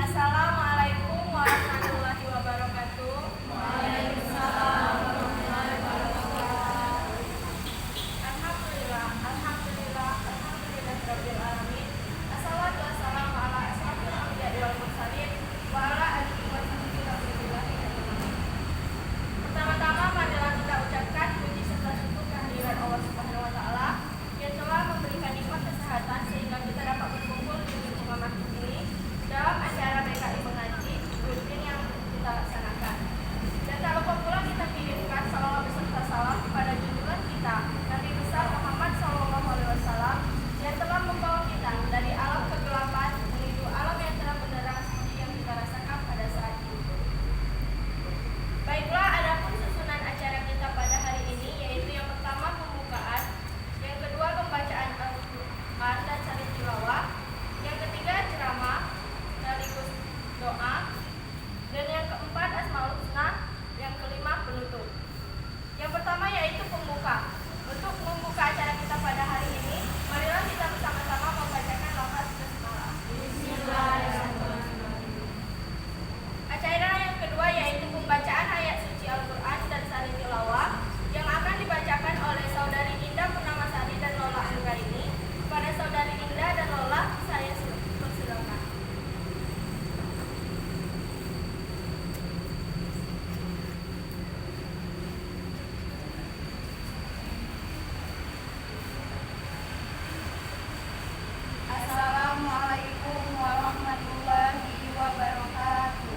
Assalamualaikum warahmatullahi wabarakatuh. Alhamdulillahirabbil alamin. Assalatu wassalamu ala asyrofil anbiya'i wal mursalin wa ala alihi wa sahbihi ajmain. Pertama-tama marilah kita ucapkan puji serta syukur kehadiran Allah Subhanahu wa taala yang telah memberikan nikmat kesehatan sehingga kita dapat berkumpul di lingkungan masjid ini dalam acara PKI mengaji rutin yang kita laksanakan. Dan tak lupa pula kita kirimkan salawat beserta salam kepada junjungan kita Nabi besar Muhammad SAW yang telah membawa kita dari alam kegelapan menuju alam yang terang benderang seperti yang kita rasakan pada saat ini. Baiklah, adapun susunan acara kita pada hari ini yaitu yang pertama pembukaan, yang kedua pembacaan Al-Quran dan sari tilawah, yang ketiga ceramah sekaligus doa, dan yang keempat Asmaul Husna, yang kelima penutup. Yang pertama yaitu pembuka. Untuk membuka acara kita pada hari ini, marilah kita bersama-sama membacakan lafaz basmalah. Bismillahirrahmanirrahim. Acara yang kedua yaitu pembacaan ayat suci Al-Quran dan sari tilawah yang akan dibacakan oleh Saudari Indah Purnamasari dan Lola Anggraini. Kepada Saudari Indah dan Lola, saya persilakan. Assalamualaikum warahmatullahi wabarakatuh.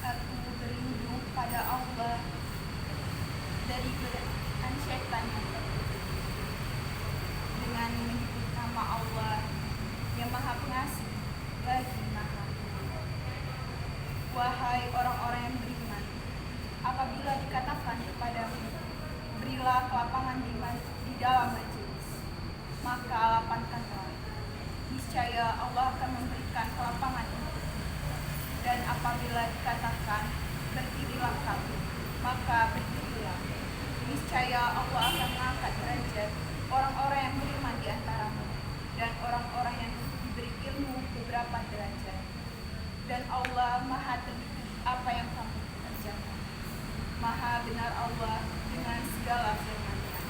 Aku berlindung pada Allah dari godaan syaitan dengan menyebut nama Allah yang Maha Pengasih lagi Maha Penyayang. Wahai orang-orang yang beriman, apabila dikatakan kepadamu, berilah kelapangan di dalam majelis, maka lapangkanlah. Niscaya Allah akan memberikan kelapangan itu. Dan apabila dikatakan berdirilah kamu, maka berdirilah. Niscaya Allah akan mengangkat derajat orang-orang yang beriman di antaramu dan orang-orang yang diberi ilmu beberapa derajat. Dan Allah Maha teliti apa yang kamu kerjakan. Maha benar Allah dengan segala firman-Nya.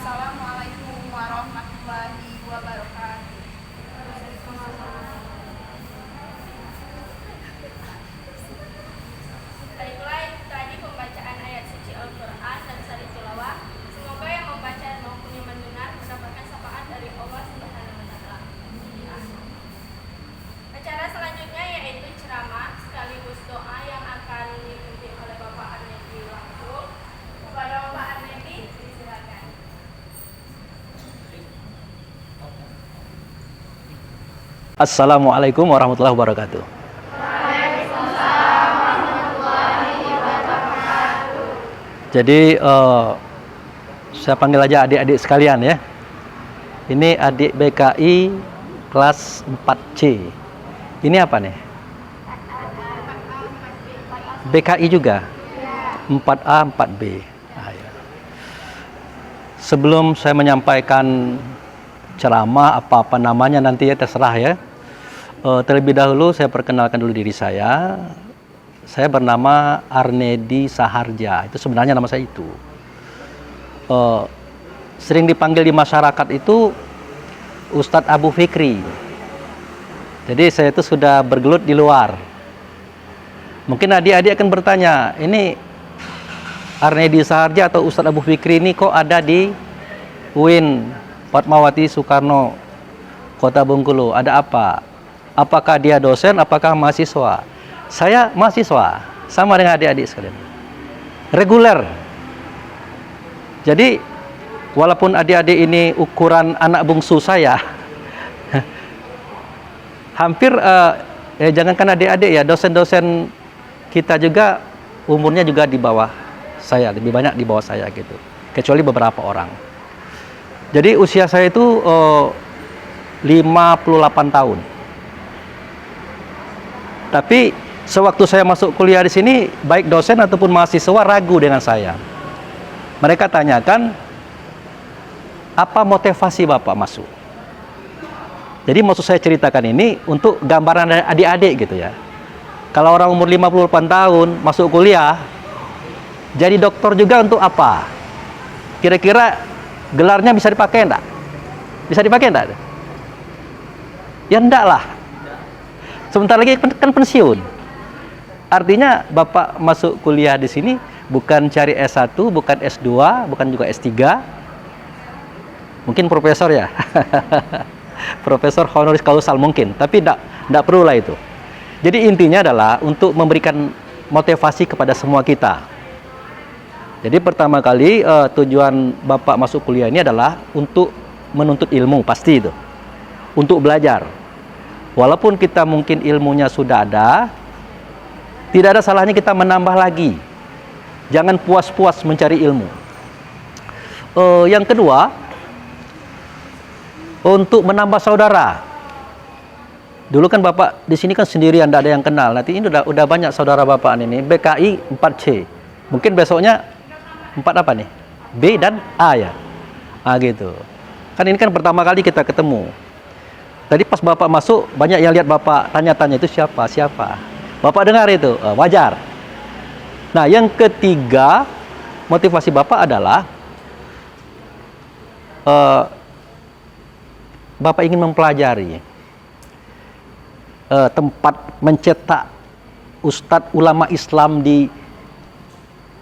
Assalamualaikum warahmatullahi wabarakatuh. Baiklah, itu tadi pembacaan ayat suci Al-Quran dan sari tilawah. Semoga yang membaca maupun yang mendengar mendapatkan syafaat dari Allah Subhanahu wa Ta'ala. Acara selanjutnya yaitu ceramah sekaligus doa yang akan dipimpin oleh Bapak Arnedi langsung. Kepada Bapak Arnedi, disilakan. Assalamualaikum warahmatullahi wabarakatuh. Jadi saya panggil aja adik-adik sekalian ya. Ini adik BKI kelas 4C. Ini apa nih? BKI juga? 4A, 4B. Nah, ya. Sebelum saya menyampaikan ceramah apa-apa namanya nanti ya terserah ya. Terlebih dahulu saya perkenalkan dulu diri saya. Saya bernama Arnedi Saharja. Itu sebenarnya nama saya itu. Sering dipanggil di masyarakat itu Ustadz Abu Fikri. Jadi saya itu sudah bergelut di luar. Mungkin adik-adik akan bertanya, ini Arnedi Saharja atau Ustadz Abu Fikri ini kok ada di UIN Fatmawati Soekarno Kota Bengkulu? Ada apa? Apakah dia dosen, apakah mahasiswa? Saya mahasiswa, sama dengan adik-adik sekalian. Reguler. Jadi, walaupun adik-adik ini ukuran anak bungsu saya, hampir, jangankan adik-adik ya, dosen-dosen kita juga umurnya juga di bawah saya, lebih banyak di bawah saya gitu. Kecuali beberapa orang. Jadi usia saya itu 58 tahun. Tapi sewaktu saya masuk kuliah di sini, baik dosen ataupun mahasiswa ragu dengan saya. Mereka tanyakan, apa motivasi Bapak masuk? Jadi maksud saya ceritakan ini untuk gambaran adik-adik gitu ya. Kalau orang umur 58 tahun masuk kuliah, jadi dokter juga untuk apa? Kira-kira gelarnya bisa dipakai enggak? Bisa dipakai enggak? Ya enggak lah. Sebentar lagi kan pensiun. Artinya Bapak masuk kuliah di sini bukan cari S1, bukan S2, bukan juga S3. Mungkin profesor ya. Profesor honoris causa mungkin, tapi enggak perlu lah itu. Jadi intinya adalah untuk memberikan motivasi kepada semua kita. Jadi pertama kali tujuan Bapak masuk kuliah ini adalah untuk menuntut ilmu, pasti itu. Untuk belajar. Walaupun kita mungkin ilmunya sudah ada, tidak ada salahnya kita menambah lagi. Jangan puas-puas mencari ilmu. Yang kedua, untuk menambah saudara. Dulu kan Bapak di sini kan sendirian, tidak ada yang kenal. Nanti ini udah banyak saudara Bapak ini. BKI 4C. Mungkin besoknya 4 apa nih? B dan A ya. Gitu. Kan ini kan pertama kali kita ketemu. Tadi pas Bapak masuk, banyak yang lihat Bapak tanya-tanya itu siapa? Bapak dengar itu, wajar. Nah, yang ketiga, motivasi Bapak adalah Bapak ingin mempelajari tempat mencetak ustadz ulama Islam di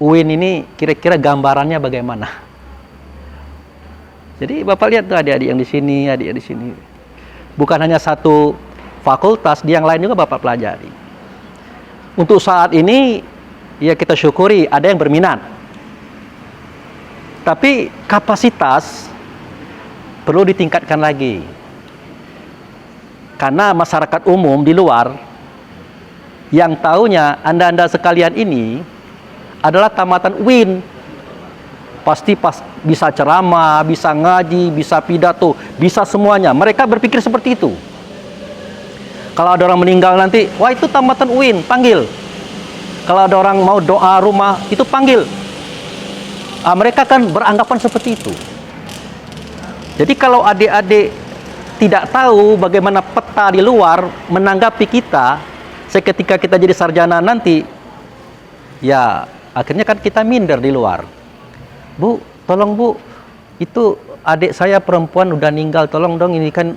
UIN ini, kira-kira gambarannya bagaimana? Jadi Bapak lihat tuh adik-adik yang di sini, adik di sini. Bukan hanya satu fakultas, di yang lain juga Bapak pelajari. Untuk saat ini, ya kita syukuri ada yang berminat. Tapi kapasitas perlu ditingkatkan lagi. Karena masyarakat umum di luar yang taunya Anda-anda sekalian ini adalah tamatan UIN. Pasti bisa ceramah, bisa ngaji, bisa pidato, bisa semuanya. Mereka berpikir seperti itu. Kalau ada orang meninggal nanti, wah itu tamatan UIN, panggil. Kalau ada orang mau doa rumah, itu panggil. Mereka kan beranggapan seperti itu. Jadi kalau adik-adik tidak tahu bagaimana peta di luar menanggapi kita, seketika kita jadi sarjana nanti, ya akhirnya kan kita minder di luar. Bu, tolong bu, itu adik saya perempuan udah meninggal, tolong dong ini kan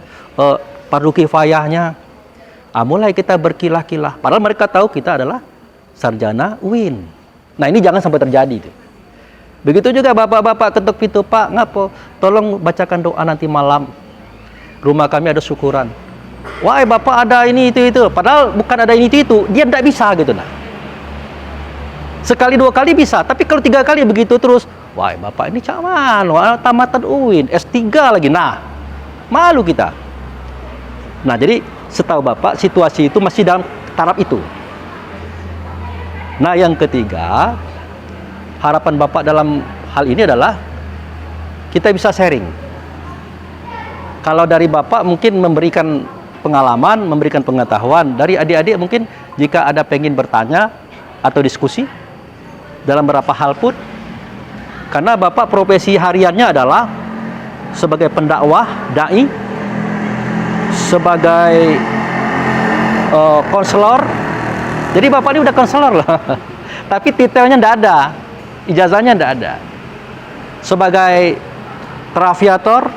fardu kifayahnya. Mulai kita berkilah-kilah. Padahal mereka tahu kita adalah sarjana UIN. Nah ini jangan sampai terjadi. Tuh. Begitu juga bapak-bapak ketuk pintu, Pak, ngapo? Tolong bacakan doa nanti malam. Rumah kami ada syukuran. Wah, bapak ada ini itu. Padahal bukan ada ini itu. Dia tidak bisa gitu nah. Sekali dua kali bisa, tapi kalau 3 kali begitu terus, wah, bapak ini caman, wah, tamatan UIN, S3 lagi. Nah, malu kita. Nah, jadi setahu bapak situasi itu masih dalam taraf itu. Nah, yang ketiga, harapan bapak dalam hal ini adalah kita bisa sharing. Kalau dari bapak mungkin memberikan pengalaman, memberikan pengetahuan. Dari adik-adik mungkin jika ada pengen bertanya atau diskusi dalam beberapa hal pun. Karena bapak profesi hariannya adalah sebagai pendakwah, dai, sebagai konselor. Jadi bapak ini udah konselor loh. Tapi titelnya tidak ada. Ijazahnya tidak ada. Sebagai terapiator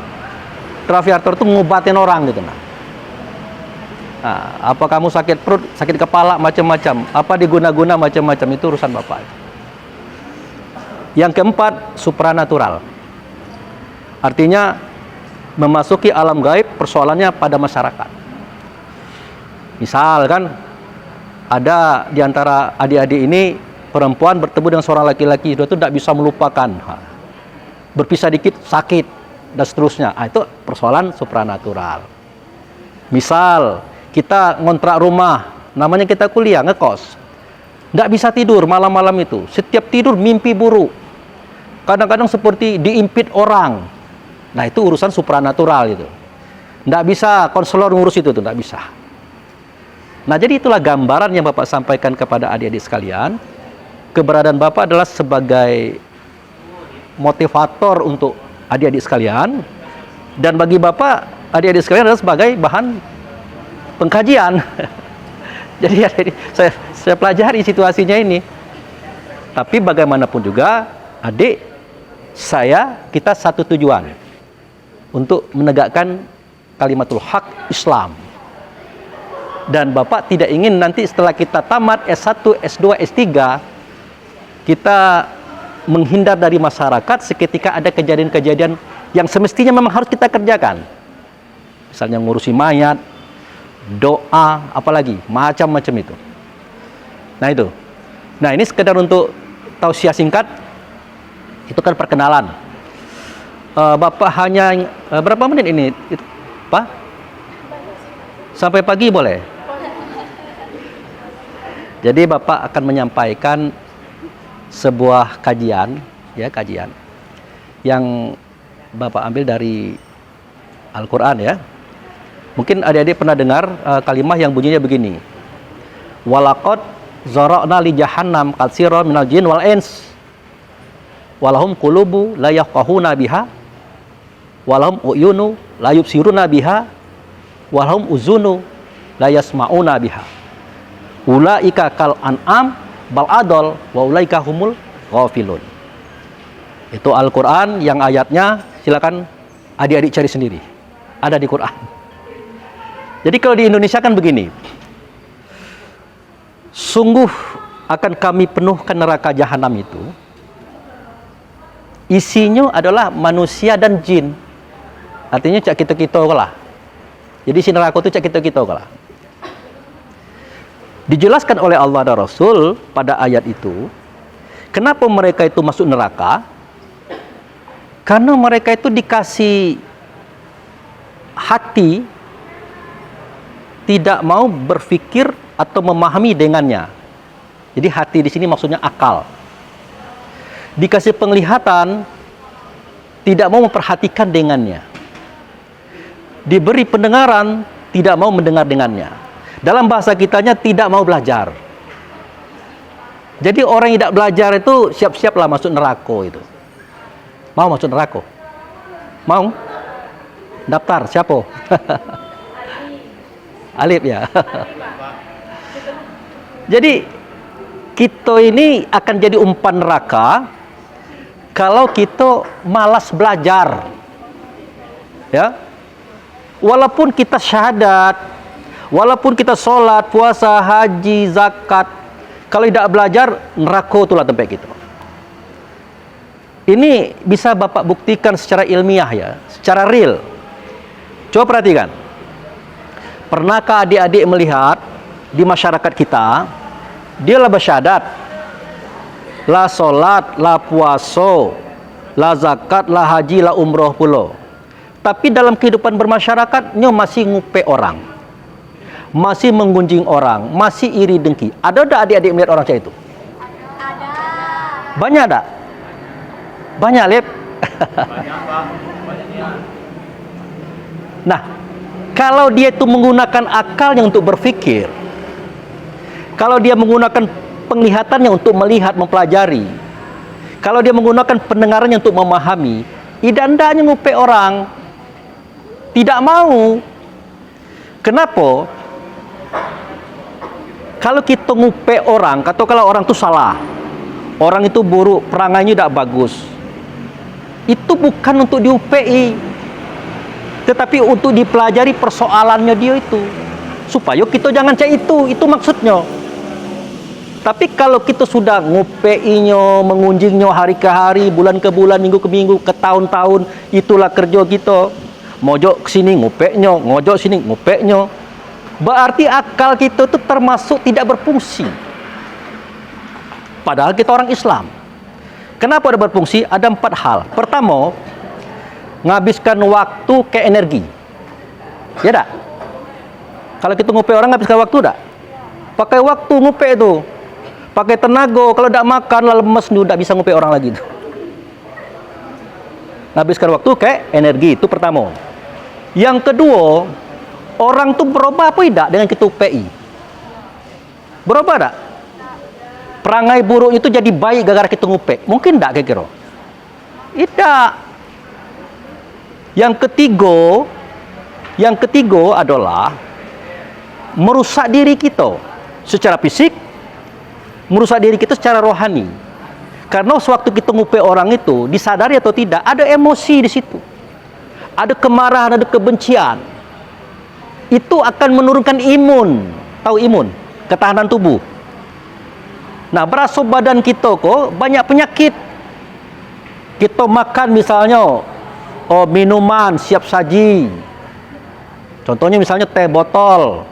itu ngobatin orang gitu nah. Apa kamu sakit perut, sakit kepala, macam-macam, apa diguna-guna macam-macam, itu urusan bapak. Yang keempat, supranatural. Artinya memasuki alam gaib, persoalannya pada masyarakat. Misal kan ada di antara adik-adik ini perempuan bertemu dengan seorang laki-laki, dia itu tidak bisa melupakan, berpisah dikit sakit dan seterusnya. Itu persoalan supranatural. Misal kita ngontrak rumah, namanya kita kuliah ngekos, tidak bisa tidur malam-malam itu, setiap tidur mimpi buruk, kadang-kadang seperti diimpit orang. Nah itu urusan supranatural itu. Tidak bisa konselor ngurus itu tuh, tidak bisa. Nah jadi itulah gambaran yang bapak sampaikan kepada adik-adik sekalian. Keberadaan bapak adalah sebagai motivator untuk adik-adik sekalian, dan bagi bapak adik-adik sekalian adalah sebagai bahan pengkajian. Jadi saya pelajari situasinya ini. Tapi bagaimanapun juga adik saya, kita satu tujuan untuk menegakkan kalimatul haq Islam. Dan bapak tidak ingin nanti setelah kita tamat S1, S2, S3 kita menghindar dari masyarakat seketika ada kejadian-kejadian yang semestinya memang harus kita kerjakan. Misalnya ngurusi mayat, doa, apalagi macam-macam itu. Nah itu. Nah ini sekedar untuk tausiah singkat. Itu kan perkenalan. Bapak hanya berapa menit ini, Pak? Sampai pagi boleh? Jadi bapak akan menyampaikan sebuah kajian, ya kajian yang bapak ambil dari Al-Quran ya. Mungkin adik-adik pernah dengar kalimat yang bunyinya begini. Walaqad zara'na li jahannam katsiran minal jin wal ins walahum qulubu la yafqahuna biha walahum uyunu la yubsiruna biha walahum uzunu la yasma'una biha ulaika kal an'am bal adol wa ulaika humul ghafilun. Itu Al-Quran yang ayatnya silakan adik-adik cari sendiri. Ada di Quran. Jadi kalau di Indonesia kan begini. Sungguh akan kami penuhkan neraka jahanam itu. Isinya adalah manusia dan jin. Artinya cak kita-kita lah. Jadi si neraka itu cak kita-kita lah. Dijelaskan oleh Allah dan Rasul pada ayat itu, kenapa mereka itu masuk neraka? Karena mereka itu dikasih hati, tidak mau berpikir atau memahami dengannya. Jadi hati di sini maksudnya akal. Dikasih penglihatan, tidak mau memperhatikan dengannya. Diberi pendengaran, tidak mau mendengar dengannya. Dalam bahasa kitanya tidak mau belajar. Jadi orang yang tidak belajar itu siap-siaplah masuk neraka itu. Mau masuk neraka? Mau? Daftar siapa? Alif ya. Jadi kita ini akan jadi umpan neraka kalau kita malas belajar. Ya. Walaupun kita syahadat, walaupun kita sholat, puasa, haji, zakat, kalau tidak belajar, neraka itulah tempat kita. Ini bisa Bapak buktikan secara ilmiah ya, secara real. Coba perhatikan. Pernahkah adik-adik melihat di masyarakat kita, dia lah bersyahadat, la solat, la puasa, la zakat, la haji, la umroh pula. Tapi dalam kehidupan bermasyarakatnya masih ngupe orang, masih menggunjing orang, masih iri dengki. Ada tak adik-adik melihat orang macam itu? Ada. Banyak tak? Banyak, Lip. Banyak, Pak. Banyaknya. Nah, kalau dia itu menggunakan akalnya untuk berpikir, kalau dia menggunakan penglihatannya untuk melihat, mempelajari, kalau dia menggunakan pendengarannya untuk memahami, idandanya ngupe orang, tidak mau. Kenapa? Kalau kita ngupe orang, atau kalau orang itu salah, orang itu buruk, perangainya tidak bagus, itu bukan untuk diupei, tetapi untuk dipelajari persoalannya dia itu, supaya kita jangan cek itu maksudnya. Tapi kalau kita sudah ngupeinya, mengunjingnya hari ke hari, bulan ke bulan, minggu ke minggu, ke tahun-tahun, itulah kerja kita. Mojok ke sini ngupeknya, ngojok sini ngupeknya. Berarti akal kita itu termasuk tidak berfungsi. Padahal kita orang Islam. Kenapa ada berfungsi? Ada 4 hal. Pertama, menghabiskan waktu ke energi. Ya tak? Kalau kita ngupe orang, habiskan waktu tak? Pakai waktu ngupe itu. Pakai tenaga. Kalau tak makan, lemes, tidak bisa ngupe orang lagi. Menghabiskan waktu ke energi. Itu pertama. Yang kedua, orang itu berubah apa tidak dengan kita UPI? Berubah tak? Perangai buruk itu jadi baik gara-gara kita ngupe. Mungkin tak kira-kira? Tidak. Yang ketiga adalah merusak diri kita secara fisik, merusak diri kita secara rohani. Karena sewaktu kita ngupe orang itu, disadari atau tidak, ada emosi di situ. Ada kemarahan, ada kebencian. Itu akan menurunkan imun. Tahu imun? Ketahanan tubuh. Nah, berasa badan kita kok banyak penyakit. Kita makan misalnya minuman siap saji. Contohnya misalnya teh botol.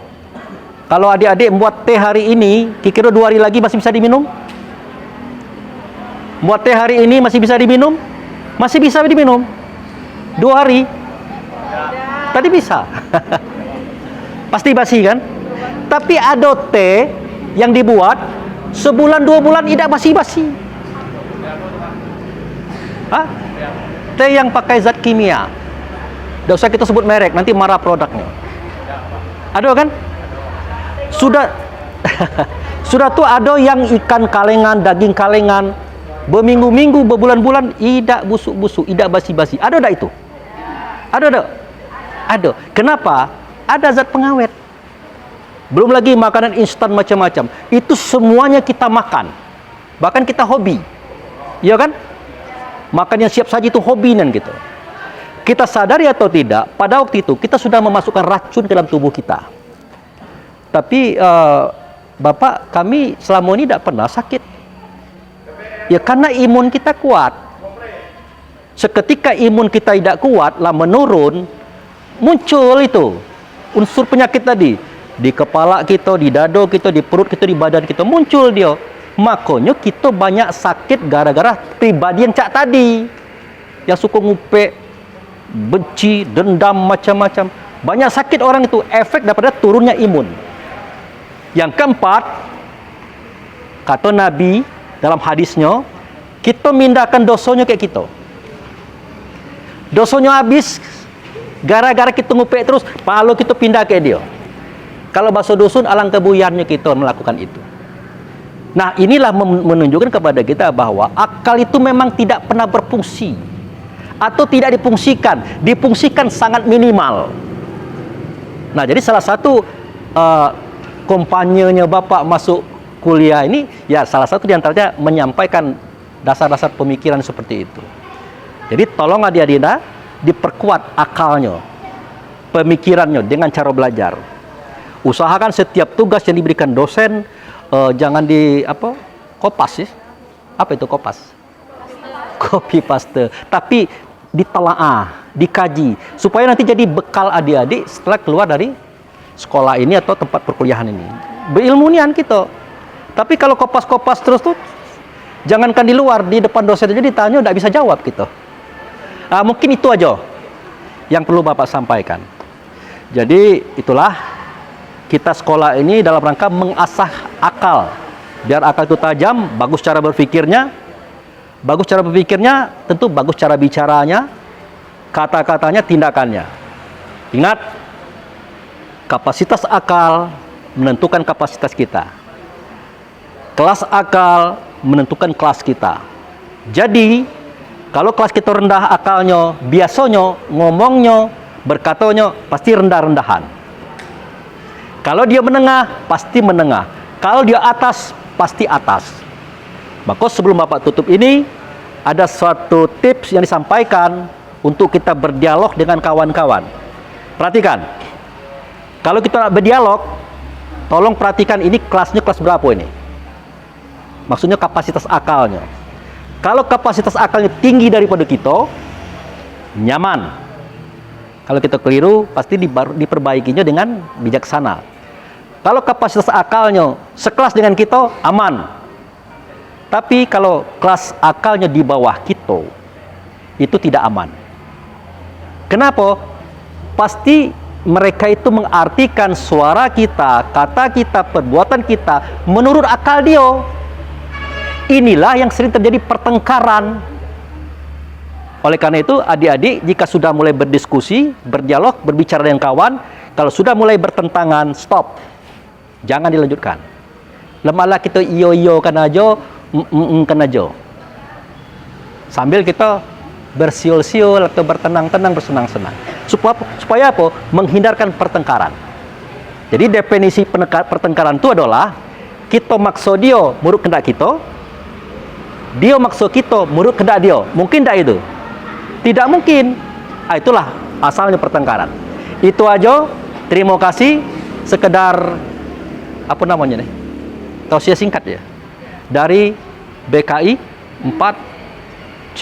Kalau adik-adik membuat teh hari ini, kira-kira 2 hari lagi masih bisa diminum? Buat teh hari ini masih bisa diminum? Masih bisa diminum? 2 hari? Tadi bisa. Pasti basi kan? Tapi ada teh yang dibuat sebulan 2 bulan tidak basi-basi. Hah? Teh yang pakai zat kimia. Tidak usah kita sebut merek, nanti marah produknya. Ada kan? Sudah sudah tuh ada yang ikan kalengan, daging kalengan, berminggu-minggu, berbulan-bulan tidak busuk-busuk, tidak basi-basi. Ada tak itu? Ada tak? Ada. Kenapa? Ada zat pengawet. Belum lagi makanan instan macam-macam. Itu semuanya kita makan. Bahkan kita hobi. Iya kan? Makan yang siap saji itu hobi nan gitu. Kita sadari atau tidak, pada waktu itu kita sudah memasukkan racun ke dalam tubuh kita. Tapi Bapak, kami selama ini tidak pernah sakit. Ya karena imun kita kuat. Seketika imun kita tidak kuat, lah menurun, muncul itu unsur penyakit tadi. Di kepala kita, di dada kita, di perut kita, di badan kita, muncul dia. Makanya kita banyak sakit gara-gara pribadi yang cak tadi, yang suka ngupe, benci, dendam, macam-macam. Banyak sakit orang itu efek daripada turunnya imun. Yang keempat, kata Nabi dalam hadisnya, kita mindahkan dosanya kayak kita. Dosanya habis gara-gara kita ngupe terus, pahala kita pindah ke dia. Kalau bahasa dusun, alangkah buyarnya kita melakukan itu. Nah, inilah menunjukkan kepada kita bahwa akal itu memang tidak pernah berfungsi atau tidak difungsikan sangat minimal. Nah, jadi salah satu kompanyenya Bapak masuk kuliah ini, ya salah satu diantaranya menyampaikan dasar-dasar pemikiran seperti itu. Jadi tolong adik-adik diperkuat akalnya, pemikirannya dengan cara belajar. Usahakan setiap tugas yang diberikan dosen jangan kopas ya. Apa itu kopas? Copy paste. Tapi ditelaah, dikaji supaya nanti jadi bekal adik-adik setelah keluar dari sekolah ini atau tempat perkuliahan ini. Berilmunian kita. Tapi kalau kopas-kopas terus tuh, jangankan di luar, di depan dosen aja ditanya tidak bisa jawab gitu. Mungkin itu aja yang perlu Bapak sampaikan. Jadi itulah kita sekolah ini dalam rangka mengasah akal. Biar akal itu tajam, bagus cara berpikirnya. Bagus cara berpikirnya, tentu bagus cara bicaranya, kata-katanya, tindakannya. Ingat, kapasitas akal menentukan kapasitas kita. Kelas akal menentukan kelas kita. Jadi, kalau kelas kita rendah akalnya, biasanya ngomongnya, berkatanya pasti rendah-rendahan. Kalau dia menengah, pasti menengah. Kalau dia atas, pasti atas. Maka sebelum Bapak tutup ini, ada suatu tips yang disampaikan untuk kita berdialog dengan kawan-kawan. Perhatikan, kalau kita berdialog, tolong perhatikan ini kelasnya kelas berapa ini. Maksudnya kapasitas akalnya. Kalau kapasitas akalnya tinggi daripada kita, nyaman. Kalau kita keliru, pasti diperbaikinya dengan bijaksana. Kalau kapasitas akalnya sekelas dengan kita, aman. Tapi kalau kelas akalnya di bawah kita, itu tidak aman. Kenapa? Pasti mereka itu mengartikan suara kita, kata kita, perbuatan kita menurut akal dia. Inilah yang sering terjadi pertengkaran. Oleh karena itu, adik-adik jika sudah mulai berdiskusi, berdialog, berbicara dengan kawan, kalau sudah mulai bertentangan, stop. Jangan dilanjutkan. Lemalah kita iyo-iyo kan aja, kan aja. Sambil kita bersiul-siul atau bertenang-tenang, bersenang-senang. Supaya apa? Menghindarkan pertengkaran. Jadi definisi pertengkaran itu adalah kita maksud dia menurut kehendak kita, dia maksud kita menurut kehendak dia. Mungkin tidak itu? Tidak mungkin. Itulah asalnya pertengkaran. Itu aja. Terima kasih. Sekedar apa namanya nih? Tausiah singkat ya. Dari BKI 4C.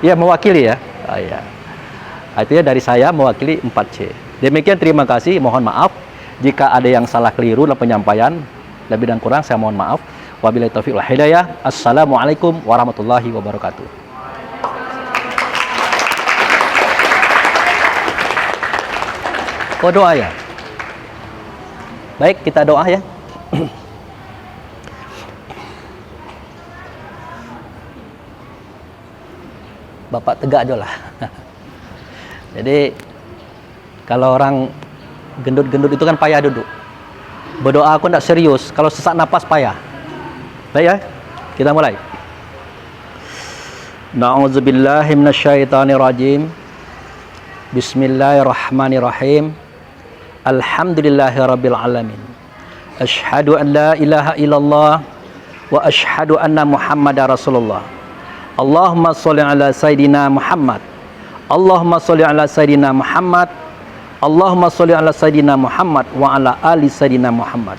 Ya, mewakili ya. Ya. Itu ya dari saya mewakili 4C. Demikian, terima kasih. Mohon maaf jika ada yang salah keliru dalam penyampaian. Lebih dan kurang saya mohon maaf. Wabillahi taufiq wal hidayah. Assalamualaikum warahmatullahi wabarakatuh. Oh, doa ya. Baik, kita doa ya. Bapak tegak aja lah. Jadi kalau orang gendut-gendut itu kan payah duduk. Berdoa aku tidak serius. Kalau sesak napas payah. Baik ya, kita mulai. Na'udzubillahi minasyaitonirrajim. Bismillahirrahmanirrahim. Alhamdulillahirabbil alamin. Asyhadu an la ilaha illallah wa asyhadu anna Muhammadar Rasulullah. Allahumma sholli ala sayidina Muhammad. Allahumma sholli ala sayidina Muhammad. Allahumma sholli ala sayidina Muhammad wa ala ali sayidina Muhammad.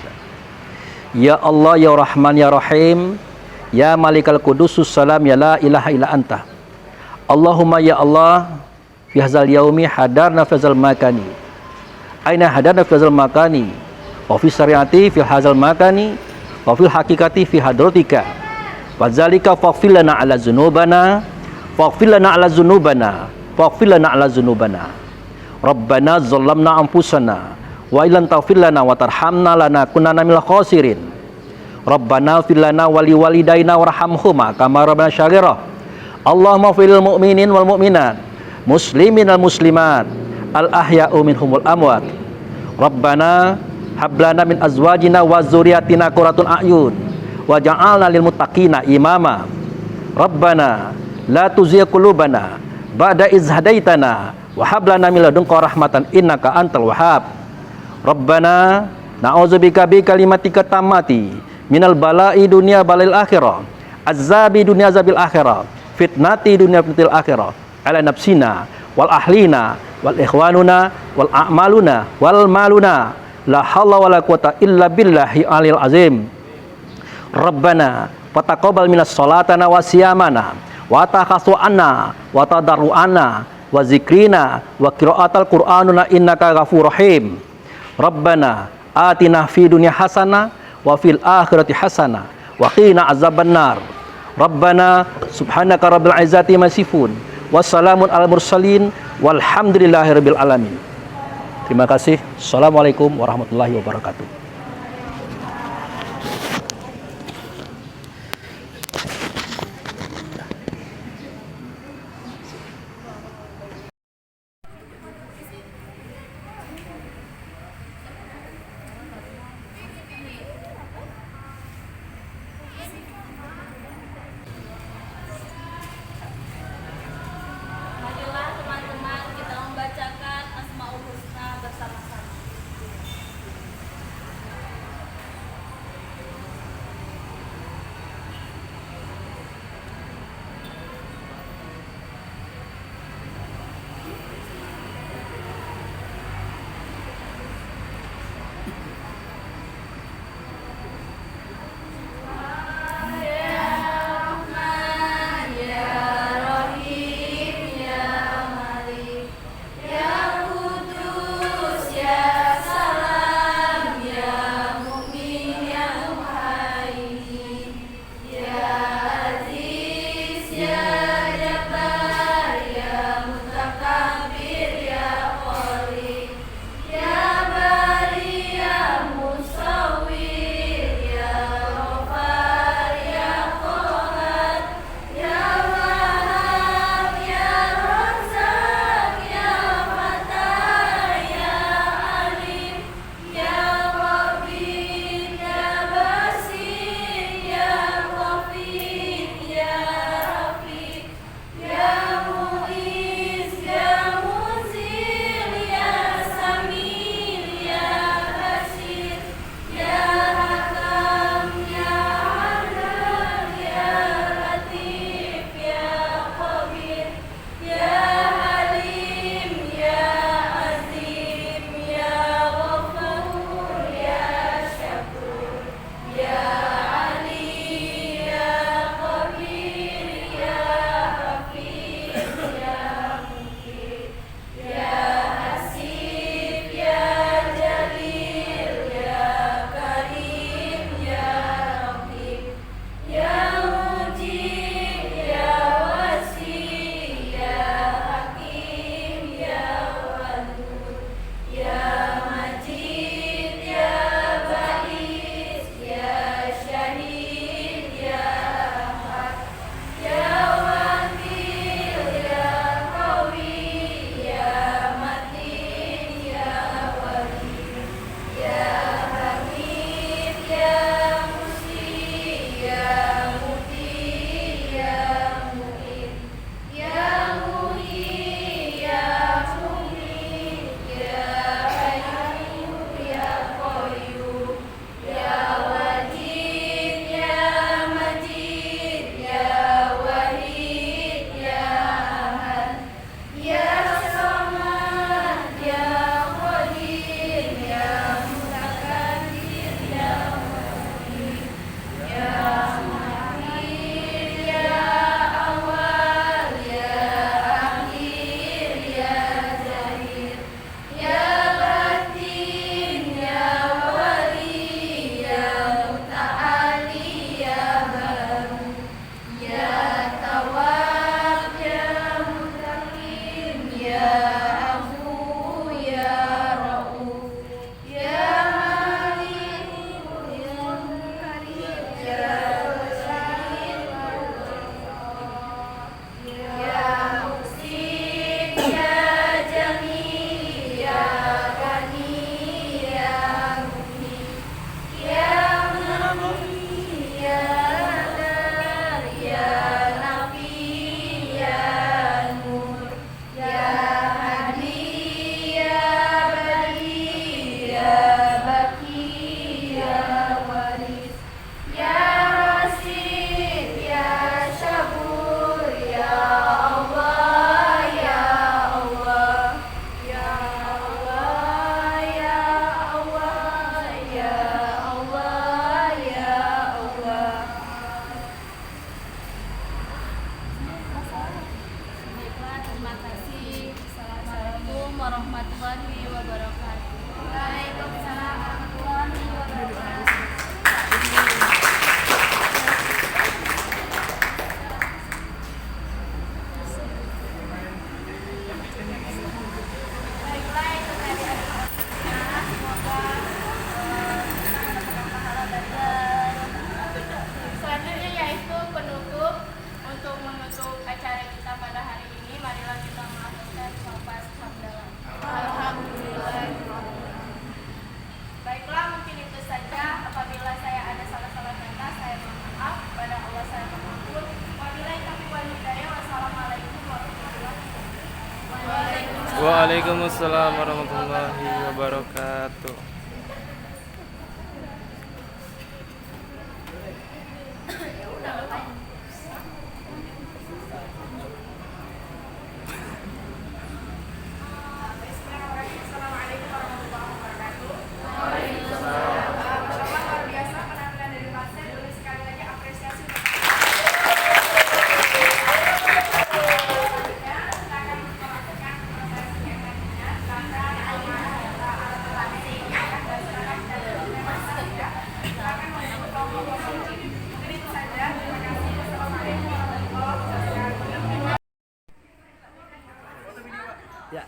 Ya Allah, ya Rahman, ya Rahim, ya Malikal Qudusus Salam, ya la ilaha illa anta. Allahumma ya Allah, fi hadzal yaumi hadarna fi hadzal makani. Aina hadarna fi hadzal makani wa fi syariati fi hadzal makani wa fil haqiqati fi hadratika. Wa dzalika faghfir lana ala dzunubana, faghfir lana ala dzunubana, faghfir lana ala dzunubana. Rabbana dzalamna anfusana wa illam taghfir lana wa tarhamna lanakunanna minal khasirin. Rabbana ighfir lana wa liwalidayna warhamhuma kama rabbana syaghira. Allahumma ighfir lil mu'minin wal mu'minat, muslimin wal muslimat, al ahya'u minhumul amwat, Rabbana hablana min azwajina wa dzurriyyatina qurratun a'yun waj'alna lil muttaqina imama. Rabbana la tuzigh qulubana ba'da idh hadaitana wa hab lana min ladunka rahmatan innaka antal wahhab. Rabbana na'udzubika bi kalimatika tammati minal bala'i dunya balil akhirah azabi dunya azabil akhirah fitnati dunya fitnatil akhirah ala nafsina wal ahlina wal ikhwanuna wal a'maluna wal maluna la haula wala quwata illa billahi alil azim. Rabbana fataqabbal minas sholatana wa siyamana wa takhasu'ana wa tadarru'ana wa zikrina wa qira'atal qur'anuna innaka ghafurur rahim. Rabbana atina fid dunya hasanah wa fil akhirati hasanah wa qina azabannar. Rabbana subhanaka rabbil izzati masifun wassalamun alal mursalin walhamdulillahirabbil alamin. Terima kasih. Assalamualaikum warahmatullahi wabarakatuh. Marilah teman-teman kita membacakan Asmaul Husna bersama-sama. wabarakatuh. Waalaikumsalam warahmatullahi wabarakatuh. Baiklah, itu tadi adalah semoga kita mendapatkan pahala belajar. Selanjutnya yaitu penutup. Untuk menutup acara kita pada hari ini, marilah kita melakukan sholawat hamdalah. Alhamdulillah. Baiklah, mungkin itu saja. Apabila saya ada salah-salah kata, saya mohon maaf. Pada Allah saya mengampun. Wabillahi taufiq wal hidayah. Wassalamualaikum warahmatullahi wabarakatuh. Waalaikumsalam warahmatullahi wabarakatuh. Assalamualaikum warahmatullahi wabarakatuh. Luar biasa penampilan dari pasien. Dulu sekali lagi apresiasi untuk kita akan melakukan proses yang lainnya. Silakan alat-alat yang akan silakan kita memang saja. Silakan masuk kelompok posisi. Mungkin itu saja. Terima kasih. Wassalamualaikum warahmatullahi wabarakatuh. Ya.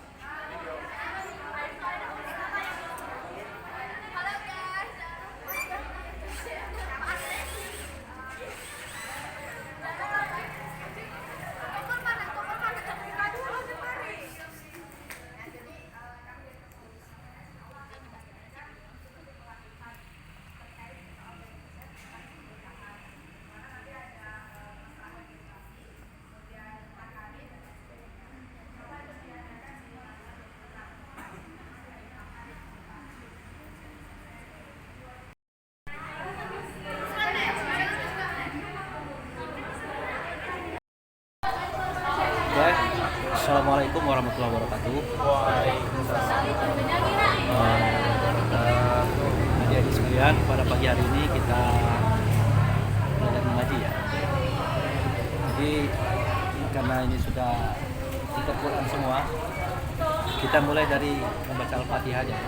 Baik. Assalamualaikum warahmatullahi wabarakatuh. Adik-adik sekalian, pada pagi hari ini kita belajar mengaji ya. Jadi karena ini sudah kita Quran semua, kita mulai dari membaca Al-Fatihah aja.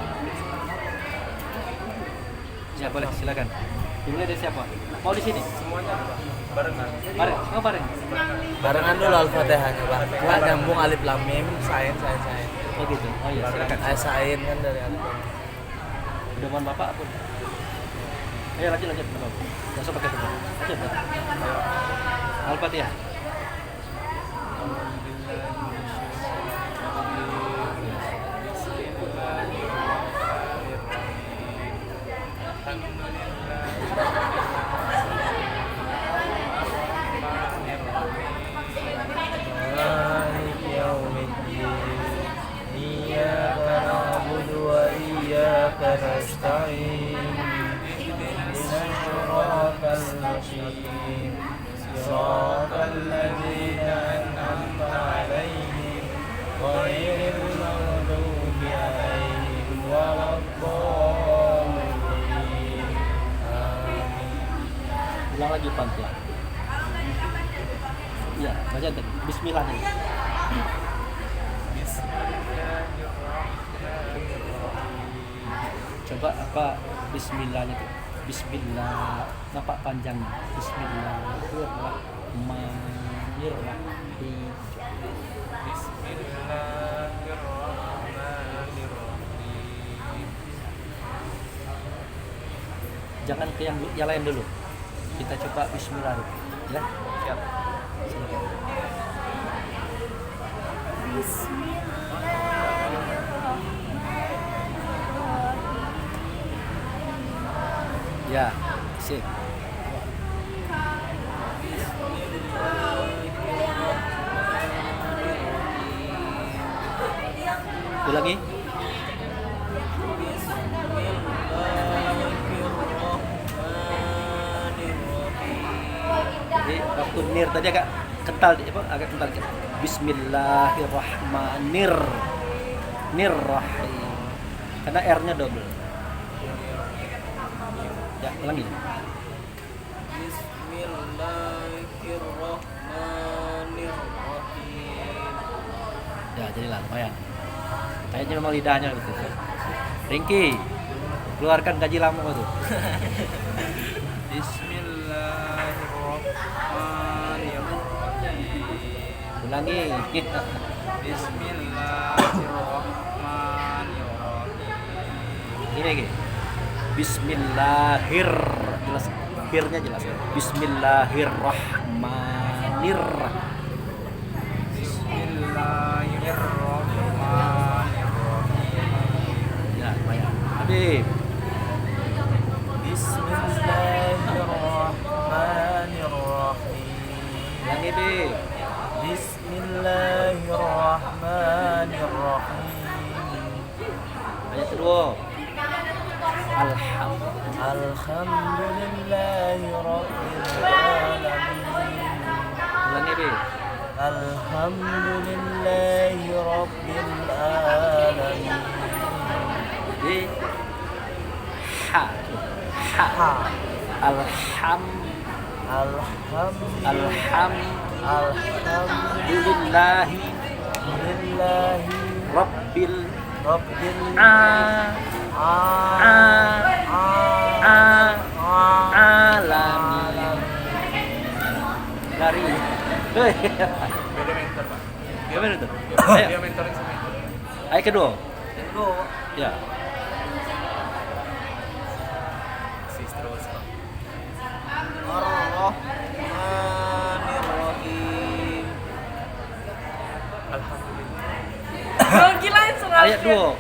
Ya boleh, silakan. Dimulai dari siapa? Mau di sini? Semuanya barengan. Bareng, oh bareng. Barengan dulu Al-Fatihahnya, Bang. Nggak nyambung alif lam mim, sain. Oh gitu. Oh iya, silakan. Sain kan dari alif lam mim. Udah mohon Bapak pun. Ayo lanjut. Bapak. Enggak usah pakai tutup. Lanjut. Al-Fatihah. Malik yaumiddin. Iyyaka na'budu wa iyyaka nasta'in. Ihdinas siratal mustaqim. Siratal ladzina an'amta 'alaihim ghairil maghdubi 'alaihim waladdallin. Amin. Ulang lagi pelan-pelan. Iya, baca tadi. Bismillah tadi. Coba apa bismillahnya tuh? Bismillah. Nampak panjangnya. Bismillahirrahmanirrahim. Jangan ke yang lain dulu. Kita coba bismillah dulu. Ya. Siap. Silakan. Ya, sip. Ulangi. Jadi waktu nir tadi agak kental, agak kental. Bismillahirrahmanirrahim. Karena R-nya double. Ya, ulangi. Bismillahirrahmanirrahim. Ya, jadilah lumayan. Kayaknya memang lidahnya gitu. Ringki, keluarkan gaji lama tuh. Bismillahirrahmanirrahim. Ulangi. Bismillahirrahmanirrahim. Ini lagi. Bismillahir, jelas. Hirnya jelas. Bismillahirrahmanirrahim. Bismillahirrahmanirrahim. Ya, lumayan. Habib. Bismillahirrahmanirrahim. Ulangi, Bib. Bismillahirrahmanirrahim. Ayat kedua. Alhamdulillahi Rabbil Alamin. Ulangi, Bib. Alhamdulillahi Rabbil Alamin. Di ha. Ha. Ha. Alham. Alhamdulillahi Alhamdulillahi Rabbil Rabbil alamin. Dari. Beda mentor, Pak. Gimana tuh? Dia Ayo. mentoring sama itu. Ayat kedua. Kedua. Ya. Sis terus, Pak. Ar-Rahmanir-Rahim. Alhamdulillah. Oh, kirain Ayat 2.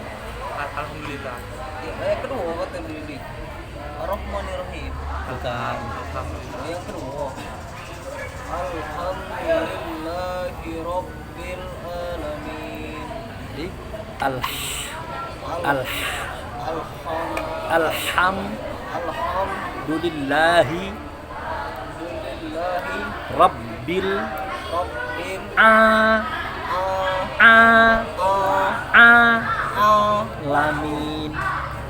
Alhamdulillah. Yang kedua kata ini. Ar-Rahmanir-Rahim. Bukan. Alhamdulillah. Yang kedua. Alhamdulillahi Rabbil Alamin. Di al al alhamdulillahi Alhamdulillahi Rabbil Rabbil alamin.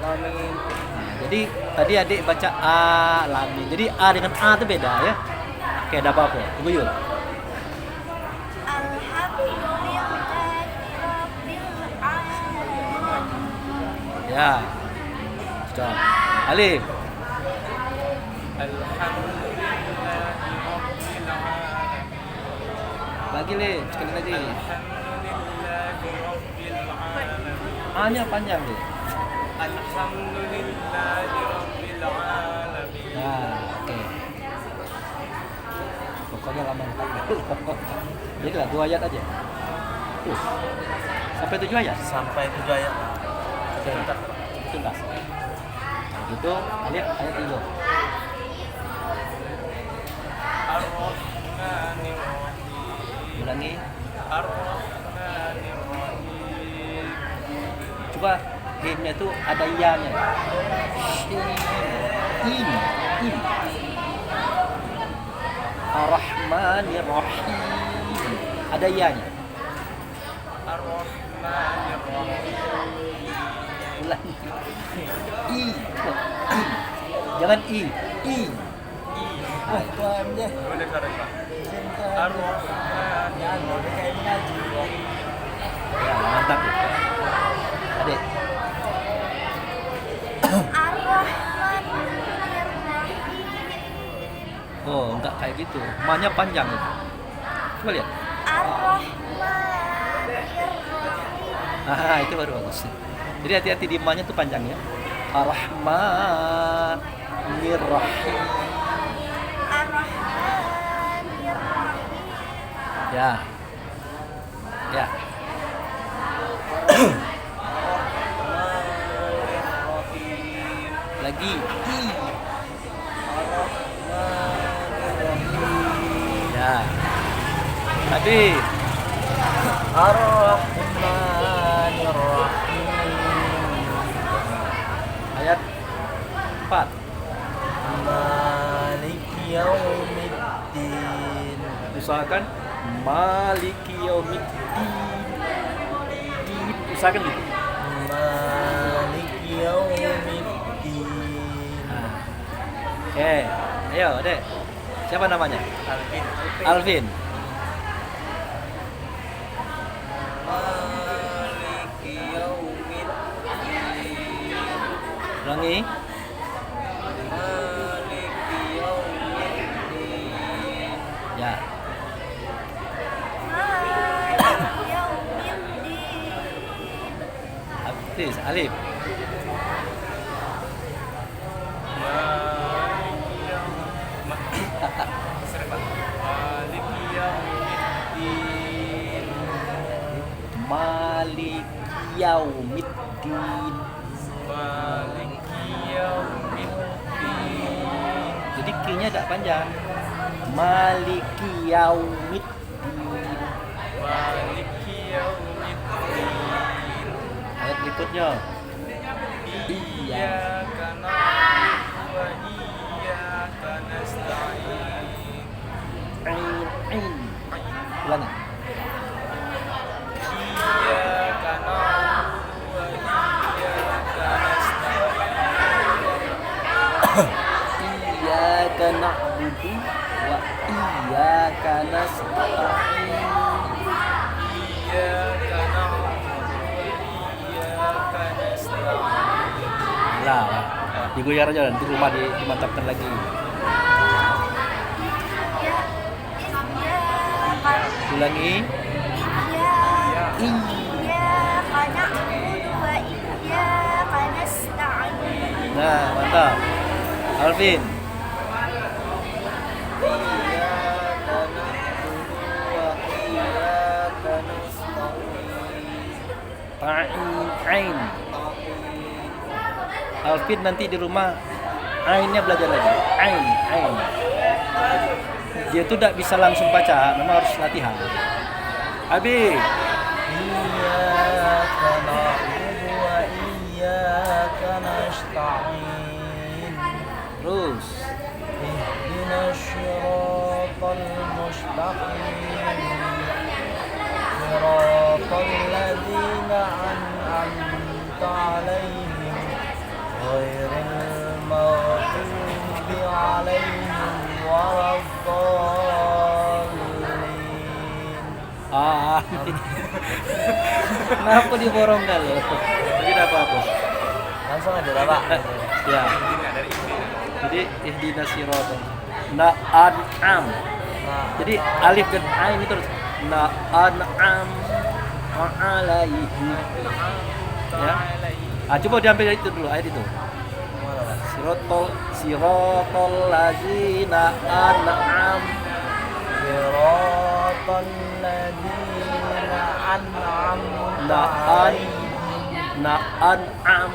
Alamin. Jadi tadi adik baca alamin. Jadi a dengan a itu beda ya. Oke, ada apa-apa. Ibu Yul. Ya. Sudah. Alif. Lagi Le, sekali lagi. A-nya panjang Le. Nah, oke. Pokoknya lama jadi lah 2 ayat aja. Sampai 7 ayat. Sampai 7 ayat. Oke. Tuntas. Gitu, lihat ayat 3. Ulangi. Coba himnya itu ada ya-nya. In. Ar-Rahmanir-Rahim. Ada ya-nya. Ulangi. I. Jangan i. Tuhan deh. Boleh suara, Pak. Ya, mantap ya. Adik. Oh, enggak kayak gitu. Ma-nya panjang itu. Coba lihat. Ah, itu baru bagus. Jadi hati-hati di ma-nya tuh panjang ya. Ar-Rahmanir-Rahim. Ya. Ya. Lagi. I. Ya. Tadi. Ar-Rahmanir-Rahim. Ayat 4. Maliki yaumiddin. Usahakan Maliki yaumiddin. Usahakan gitu. Maliki yaumiddin. Nah. Oke, ayo Dek. Siapa namanya? Alvin. Maliki yaumiddin. Ulangi. Maliki yaumiddin. Ya. Maliki yaumiddin. Please, Alif. Maliki yaumiddin. Malik yaumiddin. Maliki yaumiddin. Jadi Q-nya tak panjang. Maliki yaumiddin. Maliki yaumiddin. Ayat berikutnya. Iyyaka na'budu wa iyyaka nasta'in. Ain. Ulangi. Iyyaka na'budu wa iyyaka nasta'in. Iyyaka na'budu wa iyyaka nasta'in. Iyyaka na'budu wa iyyaka nasta'in. Lah, digoyar aja nanti rumah dimantapkan lagi. Ulangi. Iyyaka na'budu wa iyyaka nasta'in. Nah, mantap. Alvin. Iyyaka na'budu wa iyyaka nasta'in. Ain. Alvin nanti di rumah ainnya belajar lagi. Ain. Dia tuh tidak bisa langsung baca, memang harus latihan. Abi. Iyyaka na'budu wa iyyaka nasta'in. Terus. Ihdinas siratal mustaqim. Siratal ladzina an'amta 'alaihim ghairil maghdubi 'alaihim waladdallin. Kenapa diborong kali? Tapi tidak apa-apa. Langsung aja lah, Pak. Ya. Jadi ihdinas siratal. Na'an'am. Jadi alif dan ain itu harus na'an'am alaihim. Ya. Coba diambil dari itu dulu, ayat itu. Siratal ladzina an'am. Siratal ladzina an'amta 'alaihim. Na'an'am.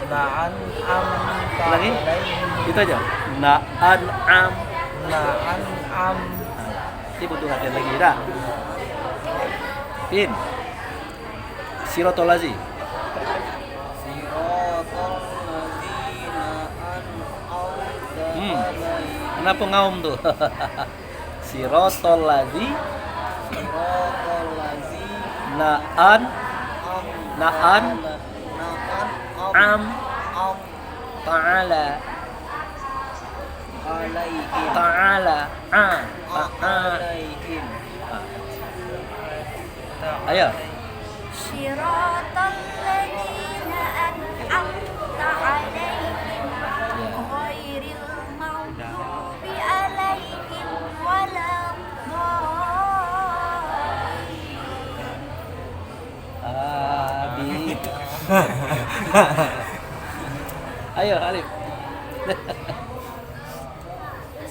Na'an'amta Lagi? 'alaihim. Itu aja. Na'an'am. Na'an'am. Ini butuh latihan lagi, dah. Pin. Siratal ladzina. Siratal ladzina an'amta 'alaihim. Kenapa ngaum tuh? Siratal ladzi Siratal ladzina na'an am ta'ala 'alaihim. ta'ala Alaihim. Ayo. Siratal ladzina an'amta 'alaihim ghairil maghdubi 'alaihim waladdallin. Abi. Ayo Alif.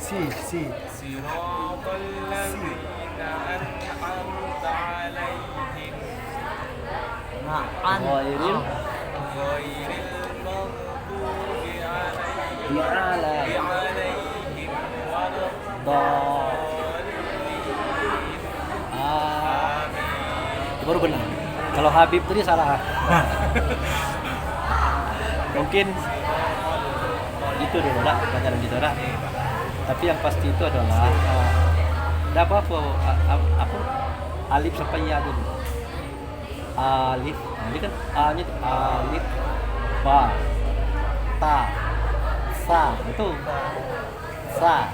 Si. Siratal ladzina an'amta 'alaihim Ghairil ghairil maghdubi 'alaihim bi'ala Itu baru benar. Kalau Habib tadi salah. Mungkin itu dulu lah, pelajaran gitu lah. Tapi yang pasti itu adalah tidak apa-apa, apa alif sampai ya dulu. Alif, ini kan A-nya itu alif, ba, ta, sa, itu sa,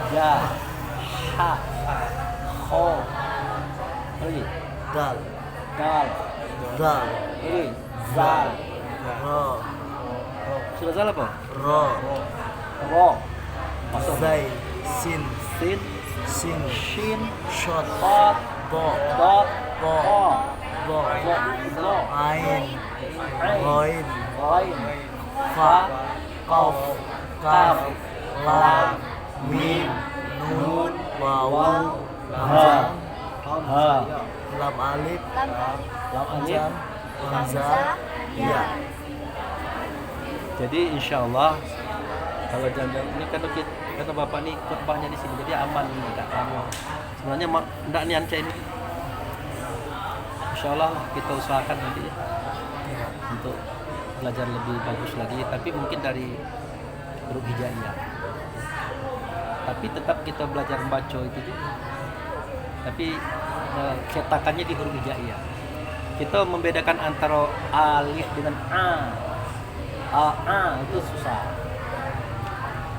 ya, ha, ho, lagi, Dal. dal, Dal. ini, zal, Ra. Sudah salah Pak? Ro. Ro. Masuk. Zai. Sin. Sin. Sin. Shin. Shot. Tot. Bo. Dot. Bo. Ko. Bo. Zo. Ain. Roin. Roin. Fa. Qaf. Kaf. Lam. Mim. Nun. Wawu. Ha. Ha. Lam alif. Lam alif. Jam. Hamzah. Ya. Jadi insya Allah kalau jam-jam ini kata bapak nih khutbahnya di sini jadi aman tidak lama. Sebenarnya tidak nianca ini. Insya Allah kita usahakan nanti ya, untuk belajar lebih bagus lagi. Tapi mungkin dari huruf hijaiyah. Tapi tetap kita belajar membaca itu juga. Tapi cetakannya di huruf hijaiyah. Kita membedakan antara alif dengan a itu susah.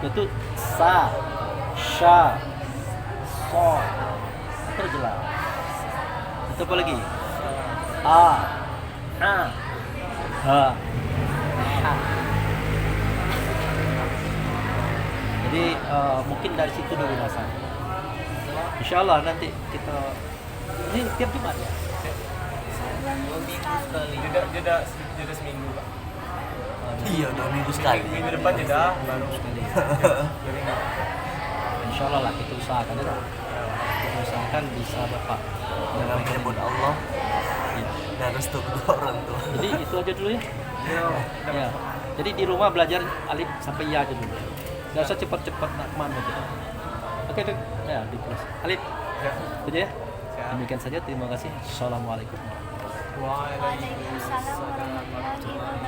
Itu sa, sha, so, itu jelas. Itu apa lagi? A, ha, ha. Jadi mungkin dari situ dulu dasar. Insya Allah nanti kita ini tiap Jumat ya. Jeda seminggu Pak. Iya, 2 minggu sekali. Minggu depan jeda baru Sekali. Insya Allah lah kita usahakan ya. Kita usahakan bisa Bapak Dengan menyebut Allah ya. dan restu kedua orang tua. Jadi itu aja dulu ya. Ya. Jadi di rumah belajar alif sampai ya aja dulu. Gak usah cepat-cepat nak kemana gitu. Oke tuh. Ya di plus. Alif. Itu aja ya. Demikian saja. Terima kasih. Assalamualaikum. Waalaikumsalam warahmatullahi wabarakatuh.